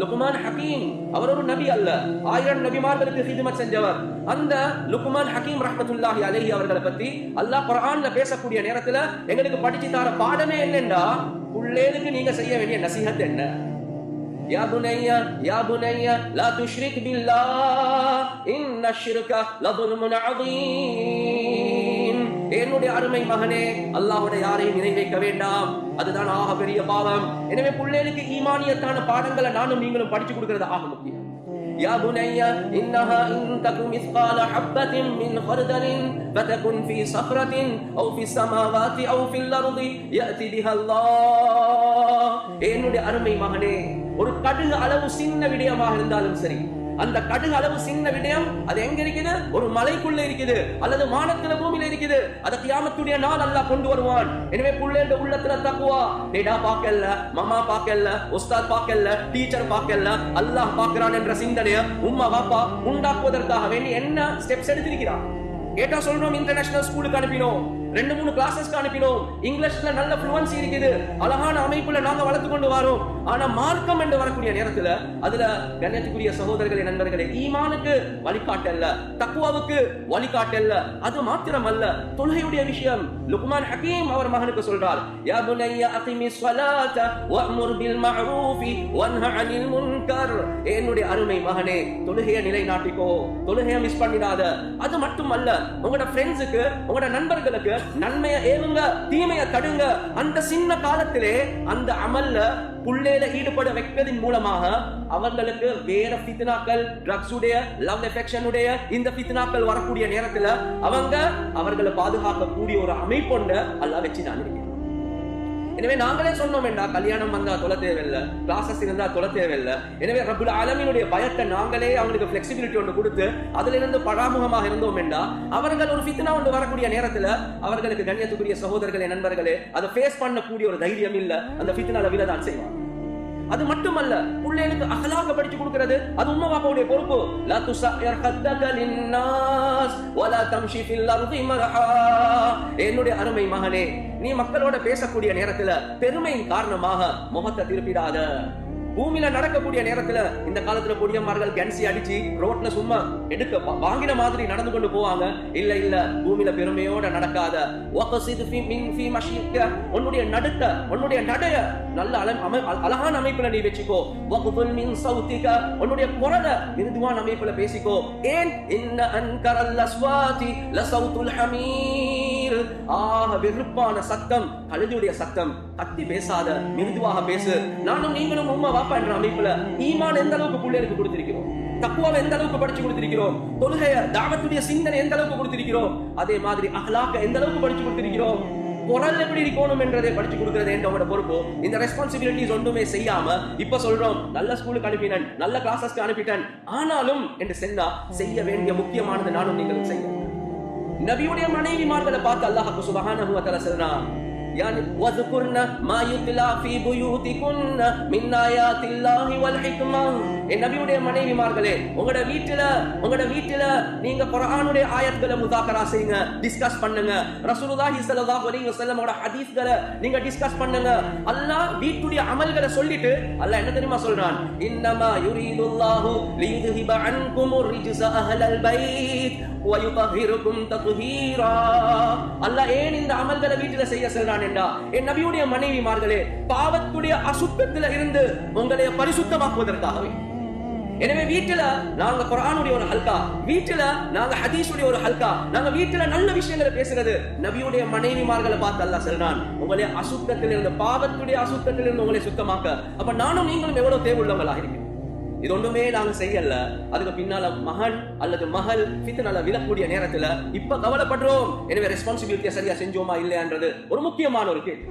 லுக்மான் ஹக்கீம் அவர் ஒரு நபி அல்ல, 1000 நபிமார்களுக்கு ஹிதமத் செஞ்சவர். அந்த லுக்மான் ஹக்கீம் ரஹ்மத்துல்லாஹி அலைஹி அவர்களை பத்தி அல்லாஹ் குர்ஆன்ல பேசக்கூடிய நேரத்துல எங்களுக்கு படிச்சு தர பாடமே என்னன்னா, புள்ளேலுக்கு நீங்க செய்ய வேண்டிய நசீஹத் என்ன? யா புனையா லா துஷ்ரிக் பில்லாஹ் இன்ன ஷிர்க லظுல்முன் அதீம். என்னுடைய அருமை மகனே, அல்லாஹ்வோட யாரையும் இணை வைக்க வேண்டாம், அதுதான் ஆக பெரிய பாவம். எனவே புள்ளேலுக்கு ஈமானியத்தான பாடங்களை நானும் நீங்களும் படிச்சு கொடுக்கிறது ஆக முக்கியம். يا بني إنها إن تك مثقال حبة من خردل فتكن في صخرة أو في السماوات أو في الأرض يأتي بها الله. என்னுடைய அருமை மகனே, ஒரு கடுகு அளவு சின்ன விடயமாக இருந்தாலும் சரி, அந்த கடுகு அளவு சின்ன விடயம் அது எங்க இருக்குது? ஒரு மலைக்குள்ள இருக்குது, அல்லது வானத்துல பூமியில இருக்குது. அத கியாமத்துடைய நாள் அல்லாஹ் கொண்டு வருவான். எனவே புள்ளேட உள்ளத்துல தக்வா, டேடா பார்க்கல, மாமா பார்க்கல, உஸ்தாத் பார்க்கல, டீச்சர் பார்க்கல, அல்லாஹ் பார்க்கறான் என்ற சிந்தனைய உம்மா பாப்பா உண்டாக்குவதற்காக வேண்டி என்ன ஸ்டெப்ஸ் எடுத்திருக்கிறான் கேட்டா சொல்றோம். இன்டர்நேஷனல் ஸ்கூலுக்கு அனுப்பினோம், 2-3 கிளாஸஸ்க்கு அனுப்பினோம், இங்கிலீஷ்ல நல்ல ஃப்ளூவன்சி இருக்குது, அழகான அமைப்புல நாங்க வளர்த்து கொண்டு வரோம். ஆனா மார்க்கம் என்று வரக்கூடிய நேரத்துல அதுல கண்ணியத்துக்குரிய சகோதரர்களே, நண்பர்களே, ஈமானுக்கு வழிகாட்டல்ல, தக்வாவுக்கு வழிகாட்டல்ல. அது மாத்திரம் அல்ல, தொழுகையுடைய விஷயம் லுக்மான் ஹக்கீம் அவர் மகனுக்கு சொல்றார், யா புனைய அகிமிஸ் ஸலாத வஅமுர் பில் மஅரூஃபி வன்ஹ அனில் முன்கர். என்னுடைய அருமை மகனே, தொழுகையை நிலைநாட்டிக்கோ, தொழுகையை மிஸ் பண்ணிடாத. அது மட்டுமல்ல, உங்களோட ஃப்ரெண்ட்ஸுக்கு, உங்களோட நண்பர்களுக்கு நன்மைய ஏவுங்க, தீமைய தடுங்க. அந்த சின்ன காலத்திலே அந்த அமல்ல புள்ளேல ஈடுபட வைப்பதின் மூலமாக அவர்களுக்கு வேற ஃபித்னாக்கள், ட்ரக்ஸ் உடைய, லவ் அஃபெக்ஷன் உடைய இந்த ஃபித்னாக்கள் வரக்கூடிய நேரத்துல அவர்களை பாதுகாக்கக்கூடிய ஒரு அமைப்பொண்ட அல்லாஹ் வச்சுதான் இருக்கு. எனவே நாங்களே சொன்னோம் என்றா, கல்யாணம் வந்தா தொலை தேவையில்லை, கிளாஸஸ் இருந்தா தொலை தேவையில்லை. எனவே ரப்புல் ஆலமீனுடைய பயத்தை நாங்களே அவங்களுக்கு ஃபிளெக்சிபிலிட்டி ஒன்று கொடுத்து அதுல இருந்து பராமுகமாக இருந்தோம் என்றா, அவர்கள் ஒரு ஃபித்னா ஒன்று வரக்கூடிய நேரத்துல அவர்களுக்கு கண்ணியத்துக்குரிய சகோதரர்களே, நண்பர்களே, அதை ஃபேஸ் பண்ணக்கூடிய ஒரு தைரியம் இல்ல, அந்த ஃபித்னால விலதான் செய்வாங்க. அது மட்டுமல்ல, புள்ளைகளுக்கு அகலாக படிச்சு கொடுக்கிறது அது உம்மா பாப்பாவுடைய பொறுப்பு. லா துஸய்யிர் ஹத்தக லின்னாஸ் வலா தம்ஷி ஃபில் அர்தி மர்ஹா. என்னுடைய அருமை மகனே, நீ மக்களோட பேசக்கூடிய நேரத்துல பெருமையின் காரணமாக முகத்தை திருப்பிடாத. பூமியில நடக்கக்கூடிய நேரத்துல இந்த காலத்துல பொடியம்மார்கள் கேன்சி அடிச்சு ரோட்ல சும்மா எடுக்க வாங்கின மாதிரி நடந்து கொண்டு போவாங்க. இல்ல பூமியில பெருமையோட நடக்காத. உன்னுடைய நடுக்க, உன்னுடைய நடைய நல்ல அழகான அமைப்புல நீ வச்சுக்கோ. உன்னுடைய குரலை மிருதுவான அமைப்புல பேசிக்கோ. ஏன் இன்ன அன்கரல் அஸ்வாதி லஸௌதுல் ஹமீர். ஆக வெறுப்பான சத்தம் கழுதையுடைய சத்தம். கத்தி பேசாத, மிருதுவாக பேசு. நானும் நீங்களும் உம்மா வாப்பா என்ற அமைப்புல ஈமான் எந்த அளவுக்கு பிள்ளைகளுக்கு கொடுத்திருக்கிறோம், தக்வாவை எந்த அளவுக்கு படிச்சு கொடுத்திருக்கிறோம், தொழுகைய தாவத்துடைய சிந்தனை எந்த அளவுக்கு கொடுத்திருக்கிறோம், அதே மாதிரி அஹ்லாக்க எந்த அளவுக்கு படிச்சு கொடுத்திருக்கிறோம், குரல் எப்படி இருக்கணும் என்றதை படிச்சு கொடுக்கிறது என்ற பொறுப்பு. இந்த ரெஸ்பான்சிபிலிட்டிஸ் ஒன்றுமே செய்யாம இப்ப சொல்றோம், நல்ல ஸ்கூலுக்கு அனுப்பினேன், நல்ல கிளாஸஸ்க்கு அனுப்பிட்டேன், ஆனாலும் என்று சொன்னா செய்ய வேண்டிய முக்கியமானது நானும் நீங்களும் செய்ய. நபியுடைய மனைவிமார்களை பார்த்து அல்லாஹ் சுப்ஹானஹு வ தஆலா சொல்றான், يعني وذكرن ما يتلى في بيوتكن من آيات الله والحكمة. என் நபியுடைய மனைவிமார்களே, உங்களோட வீட்டுல நீங்க குர்ஆனுடைய ஆயத்துகளை முதாக்கரா செய்யுங்க, டிஸ்கஸ் பண்ணுங்க. ரசூலுல்லாஹி ஸல்லல்லாஹு அலைஹி வஸல்லம் ஓட ஹதீஸ்களை நீங்க டிஸ்கஸ் பண்ணுங்க. அல்லாஹ் வீட்டுடைய அமல்களை சொல்லிட்டு அல்லாஹ் என்ன தெரியுமா சொல்றான், இன்னமா யுரீதுல்லாஹு லியுذஹிப அன்குமுர் ரிஜ்ஸ அஹ்லல் பைத் வ யுதஹிருக்கும் தத்ஹீரா. அல்லாஹ் ஏன் இந்த அமல்களை வீட்டுல செய்ய சொல்றான் என்றா, என் நபியுடைய மனைவிமார்களே, பாவத்துடைய அசுத்தத்தில இருந்து உங்களை பரிசுத்தமாக்குவதற்காகவே. எனவே வீட்டுல நாங்க குர்ஆனுடைய ஒரு ஹல்கா, வீட்டுல நாங்க ஹதீஸுடைய ஒரு ஹல்கா, நாங்க வீட்டுல நல்ல விஷயங்களை பேசுறது. நபியுடைய மனைவிமார்களை பார்த்து அல்லாஹ் சொல்றான், உங்களை அசுத்தத்திலிருந்து, பாவத்துடைய அசுத்தத்திலிருந்து உங்களை சுத்தமாக்க. அப்ப நானும் நீங்களும் எவ்வளவு தேவையுள்ளவங்களாக இருக்கு. இது ஒன்றுமே நாங்க செய்யல. அதுக்கு பின்னால மகன் அல்லது மகள் ஃபித்னால விழக்கூடிய நேரத்துல இப்ப கவலைப்படுறோம். எனவே ரெஸ்பான்சிபிலிட்டியை சரியா செஞ்சோமா இல்லையான்றது ஒரு முக்கியமான ஒரு கேள்வி.